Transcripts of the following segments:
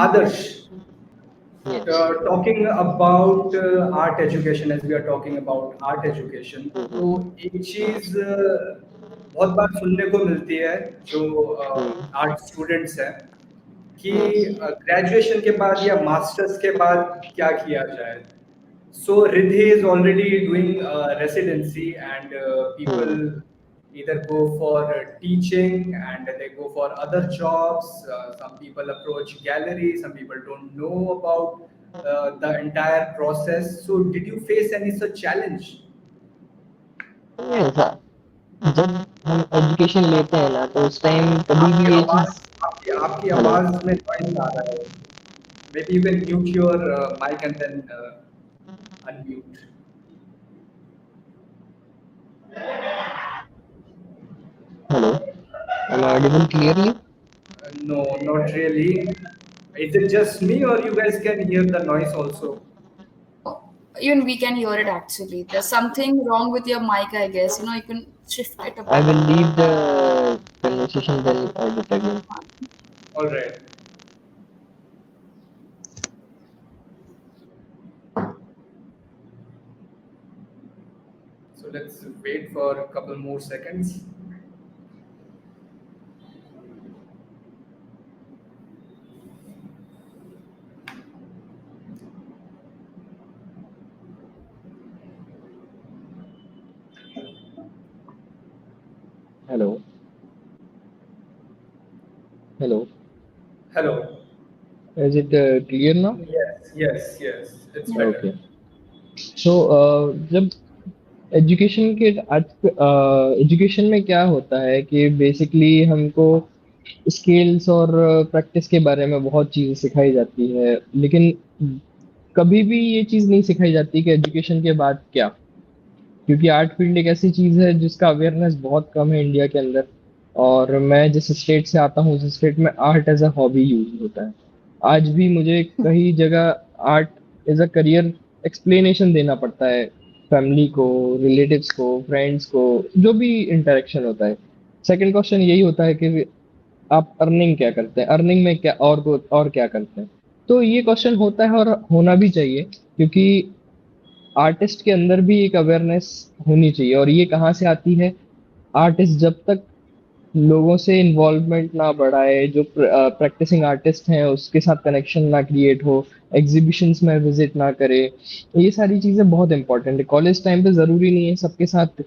Adarsh, Yes. talking about art education, as we are talking about art education, तो Mm-hmm. एक चीज बहुत बार सुनने को मिलती है जो Mm. आर्ट स्टूडेंट्स हैं कि Yes. ग्रेजुएशन के बाद या मास्टर्स के बाद क्या किया जाए. So Riddhi is already doing residency, and people Mm. either go for teaching and they go for other jobs. Some people approach gallery. Some people don't know about the entire process. So did you face any such challenge? Yes, जब हम education लेते हैं ना तो उस time कभी आपकी भी ये आवाज चीज। आपकी हेलो। आवाज में नॉइज आ रहा है. Maybe you can mute your mic and then unmute. Hello. Am I audible clearly? No, not really. Is it just me, or you guys can hear the noise also? No, even we can hear it actually. There's something wrong with your mic, I guess. You can shift it a I bit. will leave the conversation then edit again. All right. So let's wait for a couple more seconds. Hello. Hello. Hello. Is it clear now? Yes, yes, yes. It's better. Okay. So जब education के आज education में क्या होता है कि basically हमको skills और प्रैक्टिस के बारे में बहुत चीजें सिखाई जाती है, लेकिन कभी भी ये चीज नहीं सिखाई जाती कि एजुकेशन के बाद क्या, क्योंकि आर्ट फील्ड एक ऐसी चीज है जिसका अवेयरनेस बहुत कम है इंडिया के अंदर। और मैं जिस स्टेट से आता हूँ उस स्टेट में art as a hobby use होता है। आज भी मुझे कई जगह art as a career explanation देना पड़ता है, फैमिली को, रिलेटिव्स को, फ्रेंड्स को, जो भी इंटरेक्शन होता है। सेकंड क्वेश्चन यही होता है कि आप अर्निंग क्या करते हैं, अर्निंग में क्या और क्या करते हैं। तो ये क्वेश्चन होता है और होना भी चाहिए, क्योंकि आर्टिस्ट के अंदर भी एक अवेयरनेस होनी चाहिए। और ये कहाँ से आती है? आर्टिस्ट जब तक लोगों से इन्वॉल्वमेंट ना बढ़ाए, जो प्रैक्टिसिंग आर्टिस्ट हैं उसके साथ कनेक्शन ना क्रिएट हो, एग्जीबिशंस में विजिट ना करे, ये सारी चीजें बहुत इंपॉर्टेंट है। कॉलेज टाइम पे जरूरी नहीं है सबके साथ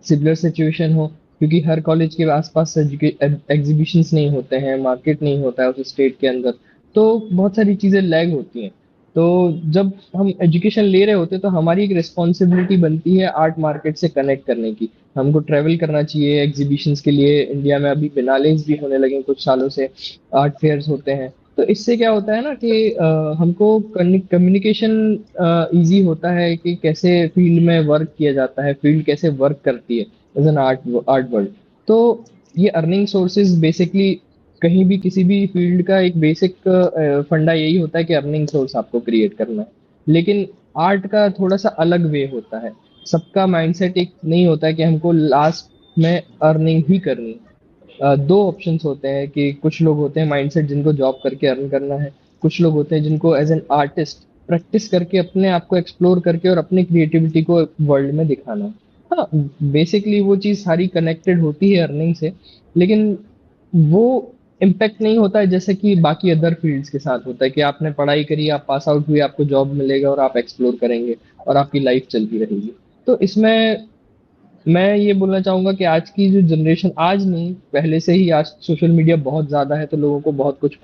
सिमिलर सिचुएशन हो, क्योंकि हर कॉलेज के आसपास एग्जीबिशंस नहीं होते हैं, मार्केट नहीं होता है उस स्टेट के अंदर, तो बहुत सारी चीजें लैग होती हैं। तो जब हम एजुकेशन ले रहे होते हैं तो हमारी एक रिस्पॉन्सिबिलिटी बनती है आर्ट मार्केट से कनेक्ट करने की। हमको ट्रेवल करना चाहिए एग्जीबिशंस के लिए। इंडिया में अभी बिनालेस भी होने लगे कुछ सालों से, आर्ट फेयर्स होते हैं। तो इससे क्या होता है ना कि हमको कम्युनिकेशन इजी होता है कि कैसे फील्ड में वर्क किया जाता है, फील्ड कैसे वर्क करती है एज एन आर्ट वर्ल्ड। तो ये अर्निंग सोर्सेज बेसिकली कहीं भी किसी भी फील्ड का एक बेसिक फंडा यही होता है कि अर्निंग सोर्स आपको क्रिएट करना है। लेकिन आर्ट का थोड़ा सा अलग वे होता है। सबका माइंडसेट एक नहीं होता है कि हमको लास्ट में अर्निंग ही करनी है। दो ऑप्शंस होते हैं कि कुछ लोग होते हैं माइंडसेट जिनको जॉब करके अर्न करना है, कुछ लोग होते हैं जिनको एज एन आर्टिस्ट प्रैक्टिस करके अपने आप को एक्सप्लोर करके और अपनी क्रिएटिविटी को वर्ल्ड में दिखाना है। हाँ, बेसिकली वो चीज़ सारी कनेक्टेड होती है अर्निंग से, लेकिन वो इम्पैक्ट नहीं होता है जैसे कि बाकी अदर फील्ड्स के साथ होता है कि आपने पढ़ाई करी, आप पास आउट हुए, आपको जॉब मिलेगा और आप एक्सप्लोर करेंगे और आपकी लाइफ चलती रहेगी। तो इसमें मैं ये बोलना चाहूंगा कि आज की जो जनरेशन, आज नहीं पहले से ही, आज सोशल मीडिया बहुत ज्यादा है तो लोगों को बहुत कुछ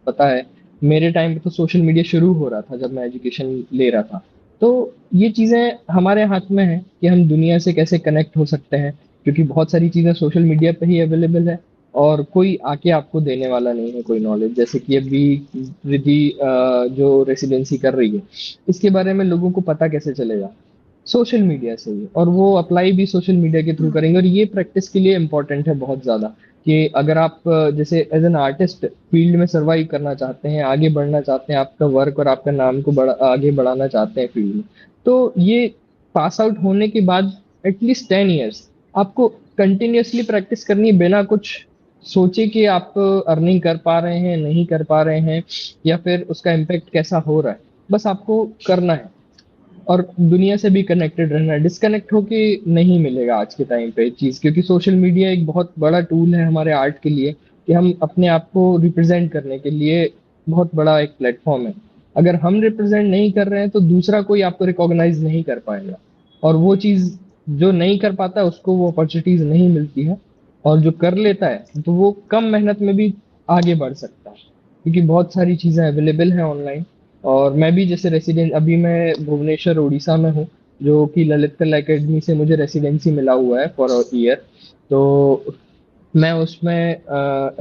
पता है। मेरे टाइम पे तो सोशल मीडिया शुरू हो रहा था जब मैं एजुकेशन ले रहा था। तो ये चीजें हमारे हाथ में है कि हम दुनिया से कैसे कनेक्ट हो सकते हैं, क्योंकि बहुत सारी चीजें सोशल मीडिया पे ही अवेलेबल है और कोई आके आपको देने वाला नहीं है कोई नॉलेज। जैसे कि अभी रिद्धि जो रेसिडेंसी कर रही है, इसके बारे में लोगों को पता कैसे चलेगा? सोशल मीडिया से ही, और वो अप्लाई भी सोशल मीडिया के थ्रू करेंगे। और ये प्रैक्टिस के लिए इम्पोर्टेंट है बहुत ज़्यादा कि अगर आप जैसे एज एन आर्टिस्ट फील्ड में सरवाइव करना चाहते हैं, आगे बढ़ना चाहते हैं, आपका वर्क और आपका नाम को आगे बढ़ाना चाहते हैं फील्ड में, तो ये पास आउट होने के बाद एटलीस्ट 10 ईयर्स आपको कंटिन्यूअसली प्रैक्टिस करनी है बिना कुछ सोचे कि आप अर्निंग कर पा रहे हैं, नहीं कर पा रहे हैं, या फिर उसका इम्पैक्ट कैसा हो रहा है। बस आपको करना है और दुनिया से भी कनेक्टेड रहना है। डिस्कनेक्ट होके नहीं मिलेगा आज के टाइम पे चीज, क्योंकि सोशल मीडिया एक बहुत बड़ा टूल है हमारे आर्ट के लिए, कि हम अपने आप को रिप्रेजेंट करने के लिए बहुत बड़ा एक प्लेटफॉर्म है। अगर हम रिप्रेजेंट नहीं कर रहे हैं तो दूसरा कोई आपको रिकॉग्नाइज नहीं कर पाएगा, और वो चीज जो नहीं कर पाता उसको वो अपॉर्चुनिटीज नहीं मिलती है, और जो कर लेता है तो वो कम मेहनत में भी आगे बढ़ सकता है, क्योंकि बहुत सारी चीजें अवेलेबल हैं ऑनलाइन। और मैं भी जैसे रेसिडेंट, अभी मैं भुवनेश्वर उड़ीसा में हूँ, जो कि ललित कला एकेडमी से मुझे रेसिडेंसी मिला हुआ है फॉर अ ईयर। तो मैं उसमें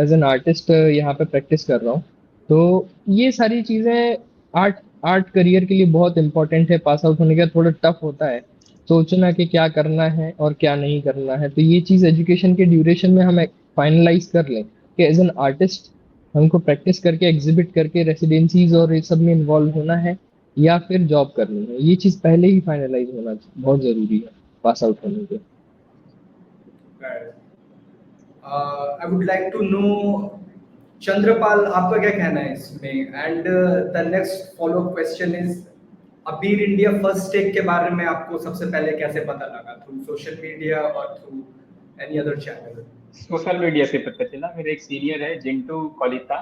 एज एन आर्टिस्ट यहाँ पे प्रैक्टिस कर रहा हूँ। तो ये सारी चीजें आर्ट आर्ट करियर के लिए बहुत इंपॉर्टेंट है। पास आउट होने के बाद थोड़ा टफ होता है सोचना कि क्या करना है और क्या नहीं करना है। तो ये चीज एजुकेशन के ड्यूरेशन में हम फाइनलाइज कर लें कि एज एन आर्टिस्ट हमको प्रैक्टिस करके एग्जिबिट करके रेसिडेंसीज और ये सब में इन्वॉल्व होना है, या फिर जॉब करनी है। ये चीज पहले ही फाइनलाइज होना बहुत जरूरी है पास आउट होने के। Right. I would like to know, Chandrapal, आपका क्या कहना है इसमें? And the next follow question is, अबीर इंडिया फर्स्ट टेक के बारे में आपको सबसे पहले कैसे पता लगा? थ्रू सोशल मीडिया और through any other channel? Social media से पता चला। मेरे एक सीनियर है जिंटू कलिता,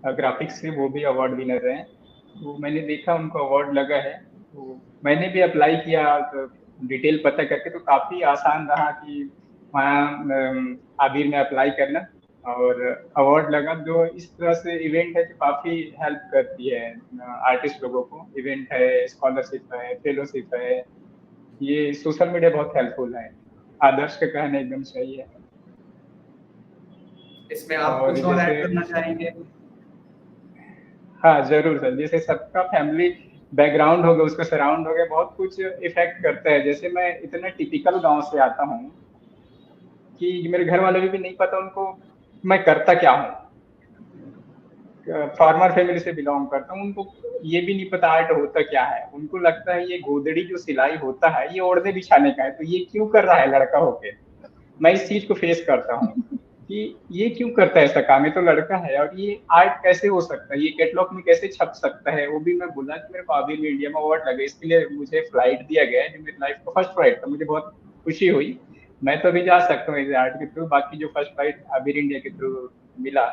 ग्राफिक्स से, वो भी अवार्ड विनर रहे हैं। तो मैंने देखा उनको अवार्ड लगा है, तो मैंने भी अप्लाई किया। तो डिटेल पता करके तो काफ़ी आसान रहा कि वहाँ आबिर में अप्लाई करना, और अवार्ड लगा। जो इस तरह से इवेंट है जो काफ़ी हेल्प करती है आर्टिस्ट लोगों को। इवेंट है, स्कॉलरशिप है, फेलोशिप है, ये सोशल मीडिया बहुत हेल्पफुल है। आदर्श का कहना एकदम सही है। इसमें आप और कुछ और ऐड जैसे, करना चाहेंगे? हाँ जरूर सर, जैसे सबका फैमिली बैकग्राउंड हो गया, उसका सराउंड हो गया, बहुत कुछ इफेक्ट करता है। जैसे मैं इतना टिपिकल गांव से आता हूँ कि मेरे घर वालों को भी नहीं पता उनको मैं करता क्या हूँ। फार्मर फैमिली से बिलोंग करता हूँ, उनको ये भी नहीं पता आर्ट होता क्या है। उनको लगता है ये गोदड़ी जो सिलाई होता है ये ओढ़ने बिछाने का है, तो ये क्यों कर रहा है लड़का होके। मैं इस चीज को फेस करता हूँ कि ये क्यों करता है ऐसा काम, ये तो लड़का है, और ये आर्ट कैसे हो सकता है, ये कैटलॉग में कैसे छप सकता है। वो भी मैं बोला कि मेरे को आबिर में इंडिया में अवार्ड लगे, इसके लिए मुझे फ्लाइट दिया गया है, जो मेरी लाइफ का फर्स्ट फ्लाइट था। मुझे बहुत खुशी हुई। मैं तो अभी जा सकता हूँ इस आर्ट के थ्रू, बाकी जो फर्स्ट फ्लाइट आबिर इंडिया के थ्रू मिला।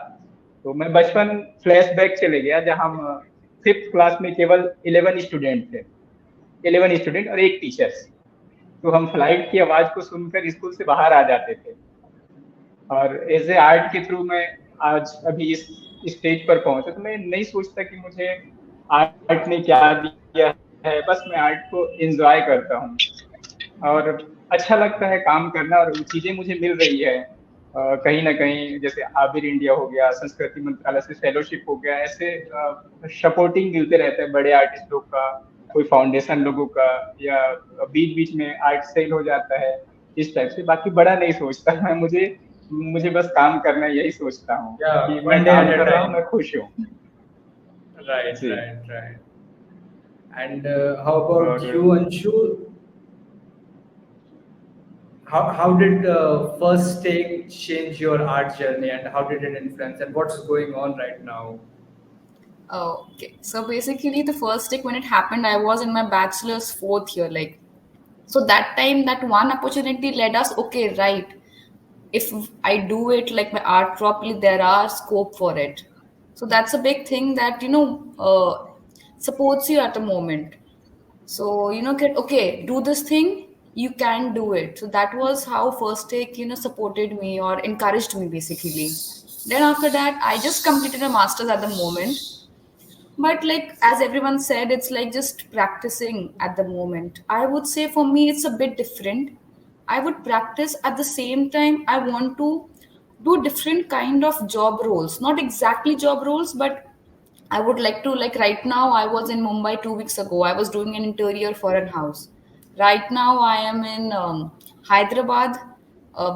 तो मैं बचपन फ्लैशबैक चले गया, जहाँ हम 5th क्लास में केवल 11 स्टूडेंट थे, 11 स्टूडेंट और एक टीचर्स। तो हम फ्लाइट की आवाज को सुनकर स्कूल से बाहर आ जाते थे। और एज ए आर्ट के थ्रू मैं आज अभी इस स्टेज पर पहुंचा। तो मैं नहीं सोचता कि मुझे आर्ट ने क्या दिया है, बस मैं आर्ट को एंजॉय करता हूँ और अच्छा लगता है काम करना, और वो चीजें मुझे मिल रही है कहीं ना कहीं। जैसे आबिर इंडिया हो गया, संस्कृति मंत्रालय से फेलोशिप हो गया, ऐसे सपोर्टिंग मिलते रहते हैं बड़े आर्टिस्ट लोग का, कोई फाउंडेशन लोगों का, या बीच बीच में आर्ट सेल हो जाता है, इस टाइप से। बाकी बड़ा नहीं सोचता मैं, मुझे बस काम करना है, यही सोचता हूँ कि मैं one day काम at a कर रहा हूँ, time. मैं खुश हूँ। Right, जी। right, right. And how about और you, Anshu? How did first take change your art journey, and how did it influence, and what's going on right now? Okay, so basically, the first take when it happened, I was in my bachelor's fourth year. Like, so that time, that one opportunity led us, okay, right. If I do it like my art properly, there are scope for it. So that's a big thing that, supports you at the moment. So, get, okay, do this thing, you can do it. So that was how first take, supported me or encouraged me basically. Then after that, I just completed a master's at the moment. But like as everyone said, it's like just practicing at the moment. I would say for me, it's a bit different. I would practice at the same time. I want to do different kind of job roles, not exactly job roles, but I would like to, like right now, I was in Mumbai 2 weeks ago. I was doing an interior for a house. Right now, I am in Hyderabad,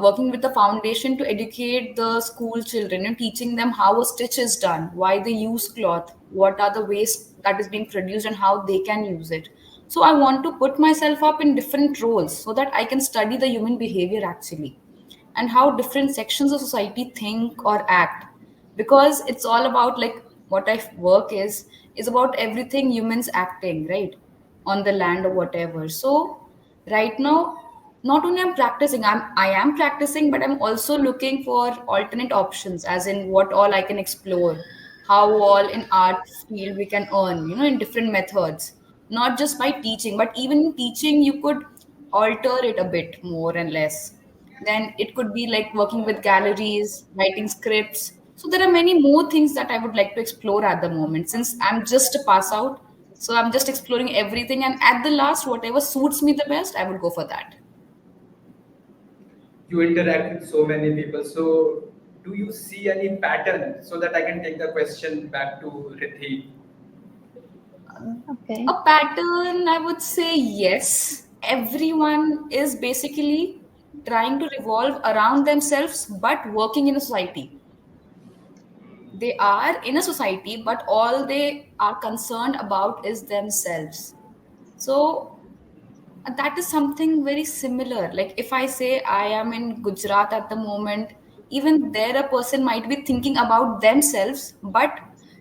working with the foundation to educate the school children and teaching them how a stitch is done, why they use cloth, what are the ways that is being produced, and how they can use it. So I want to put myself up in different roles so that I can study the human behavior actually. and how different sections of society think or act, because it's all about like what I work is about everything humans acting, right, on the land or whatever. So right now, not only I am practicing, but I'm also looking for alternate options, as in what all I can explore, how all in art field we can earn, in different methods, not just by teaching, but even in teaching you could alter it a bit more and less. Then it could be like working with galleries, writing scripts. So there are many more things that I would like to explore at the moment, since I'm just a pass out. So I'm just exploring everything, and at the last, whatever suits me the best, I would go for that. You interact with so many people. So, do you see any pattern so that I can take the question back to Rithi? Okay. A pattern, I would say yes. Everyone is basically trying to revolve around themselves, but working in a society. They are in a society, but all they are concerned about is themselves. So that is something very similar. Like if I say I am in Gujarat at the moment, even there a person might be thinking about themselves, but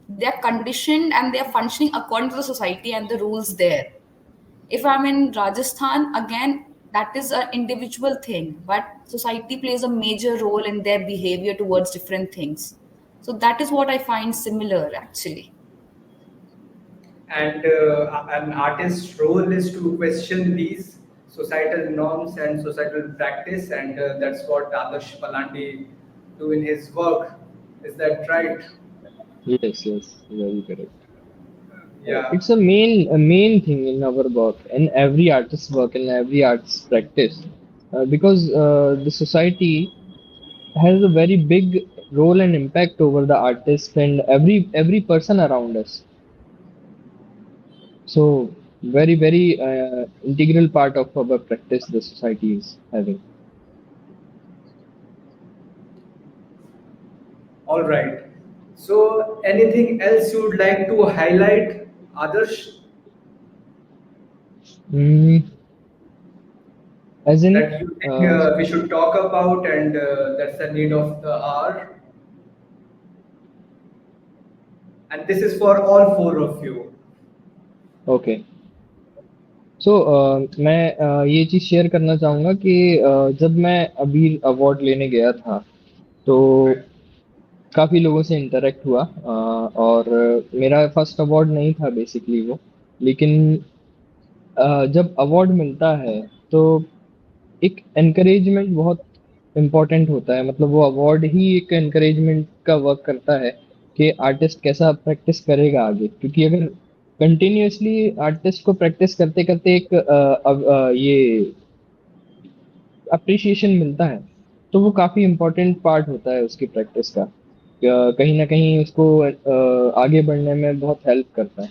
they're conditioned and they're functioning according to the society and the rules there. If I'm in Rajasthan, again, that is an individual thing, but society plays a major role in their behavior towards different things. So that is what I find similar actually. And an artist's role is to question these societal norms and societal practice, and that's what Adarsh Palandi do in his work. Is that right? Yes, yes, very correct. Yeah. It's a main thing in our work, in every artist's work, in every artist's practice, because the society has a very big role and impact over the artist and every person around us. So very integral part of our practice the society is having. All right. So, anything else you would like to highlight, Adarsh, Mm, as in, that you think we should talk about, and that's the need of the hour? And this is for all four of you. Okay so मैं ये चीज़ share करना चाहूँगा कि जब मैं अभी award लेने गया था तो काफ़ी लोगों से इंटरेक्ट हुआ, और मेरा फर्स्ट अवार्ड नहीं था बेसिकली वो, लेकिन जब अवार्ड मिलता है तो एक एनकरेजमेंट बहुत इम्पोर्टेंट होता है, मतलब वो अवार्ड ही एक एनकरेजमेंट का वर्क करता है कि आर्टिस्ट कैसा प्रैक्टिस करेगा आगे, क्योंकि अगर कंटिन्यूअसली आर्टिस्ट को प्रैक्टिस करते करते एक ये अप्रिसिएशन मिलता है तो वो काफ़ी इम्पोर्टेंट पार्ट होता है उसकी प्रैक्टिस का, कहीं ना कहीं उसको आगे बढ़ने में बहुत हेल्प करता है।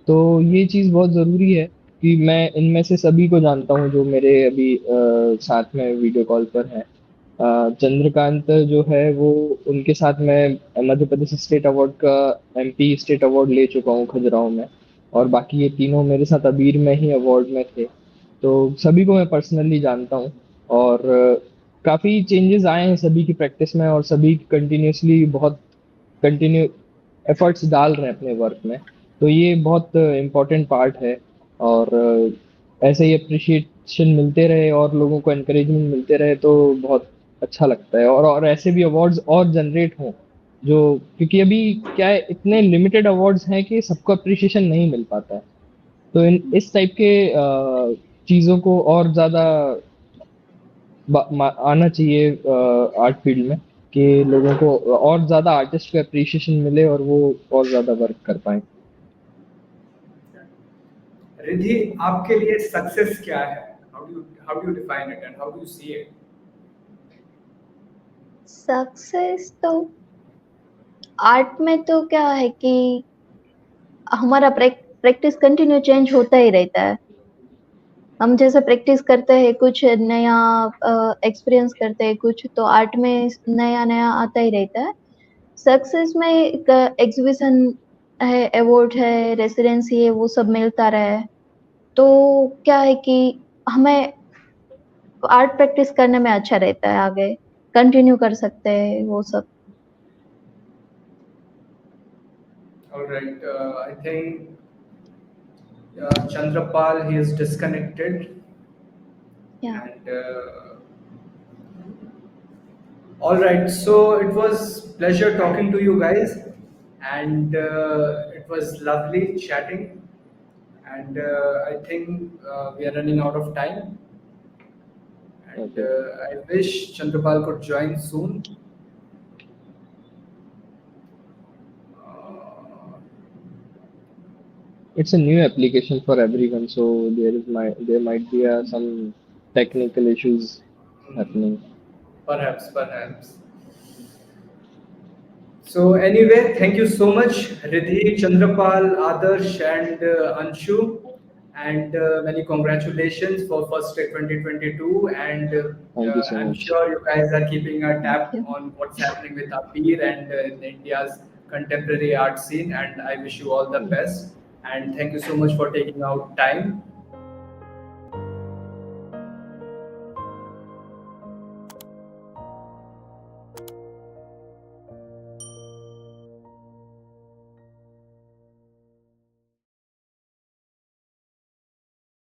तो ये चीज़ बहुत ज़रूरी है कि मैं इनमें से सभी को जानता हूँ जो मेरे अभी साथ में वीडियो कॉल पर हैं। चंद्रकांत जो है वो, उनके साथ मैं मध्य प्रदेश स्टेट अवार्ड का एमपी स्टेट अवार्ड ले चुका हूँ खजुराहो में, और बाकी ये तीनों मेरे साथ अबीर में ही अवार्ड में थे। तो सभी को मैं पर्सनली जानता हूँ, और काफ़ी चेंजेस आए हैं सभी की प्रैक्टिस में, और सभी कंटिन्यूअसली बहुत कंटिन्यू एफर्ट्स डाल रहे हैं अपने वर्क में। तो ये बहुत इम्पोर्टेंट पार्ट है, और ऐसे ही अप्रिशिएशन मिलते रहे और लोगों को एनकरेजमेंट मिलते रहे तो बहुत अच्छा लगता है, और ऐसे भी अवार्ड्स और जनरेट हों जो, क्योंकि अभी क्या है, इतने लिमिटेड अवार्ड्स हैं कि सबको अप्रिशिएशन नहीं मिल पाता है। तो इस टाइप के चीज़ों को और ज़्यादा आना चाहिए आर्ट फील्ड में, कि लोगों को और ज़्यादा आर्टिस्ट को अप्रिशिएशन मिले और वो और ज़्यादा वर्क कर पाए। रिधि, आपके लिए सक्सेस क्या है? How do you define it and how do you see it? Success तो आर्ट में तो क्या है कि हमारा प्रैक्टिस कंटिन्यू चेंज होता ही रहता है। हम जैसे प्रैक्टिस करते हैं, कुछ नया एक्सपीरियंस करते हैं, कुछ तो आर्ट में नया नया आता ही रहता है। सक्सेस में एक एग्जीबिशन है, अवार्ड है, रेसिडेंसी है, वो सब मिलता रहे तो क्या है कि हमें आर्ट प्रैक्टिस करने में अच्छा रहता है आगे। कंटिन्यू कर सकते हैं वो सब। All right. I think Chandrapal, he is disconnected. Yeah. And all right. So it was pleasure talking to you guys, and it was lovely chatting. And I think we are running out of time. And Okay. I wish Chandrapal could join soon. Uh, It's a new application for everyone, so there might be some technical issues happening. perhaps. So anyway, thank you so much, Riddhi, Chandrapal, Adarsh, and Anshu, and many congratulations for First Tech 2022. And Thank you so I'm much. sure you guys are keeping a tab you. on what's happening with Abir and in India's contemporary art scene. And I wish you all the best. And thank you so much for taking out time